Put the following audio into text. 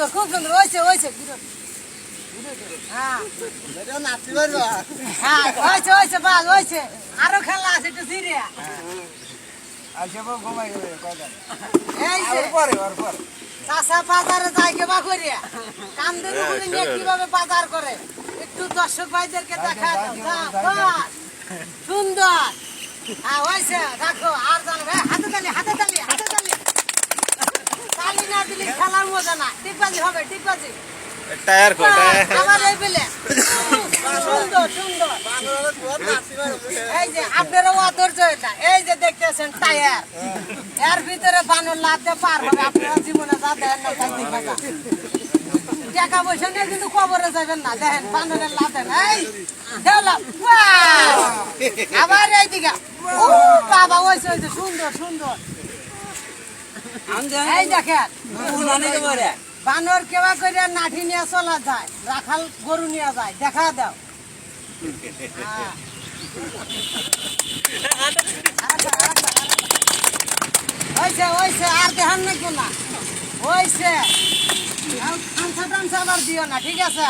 খুব সুন্দর হয়েছে হয়েছে হ্যাঁ হ্যাঁ হয়েছে হয়েছে বাস হয়েছে আরো খেলা আছে একটু সিরিয়া এই যে চাষা বাজারে যায় কেবা করিয়া কামদের উপরে নিয়ে কিভাবে বাজার করে একটু দর্শক ভাইদেরকে দেখা দাও সুন্দর হ্যাঁ হয়েছে দেখো আর জানো হাতে তালি হাতে তালি হাতে তালি তালি না দিলে খেলার মজা না টিকবাজি হবে টিকবাজি টায়ার কো আমার এই বেলে সুন্দর সুন্দর এই যে আপনারা অধৈর্য এটা এই যে দেখতেছেন টায়ার এর ভিতরে বানর লাফতে পার হবে আপনারা জীবনে যা দেন না তাই দেখা যা টাকা পয়সা নিয়ে কিন্তু কবরে যাবেন না দেখেন বানরের লাফেন এই দেওলাম আবার এইদিকে ও বাবা ওইছে ওইছে সুন্দর সুন্দর এই দেখেন বানর কেবা করে নাঠি নিয়ে চলা যায় রাখাল গরু নিয়ে যায় দেখা দাও হয়েছে হয়েছে আর দেখান নাকি না হয়েছে আবার দিও না ঠিক আছে।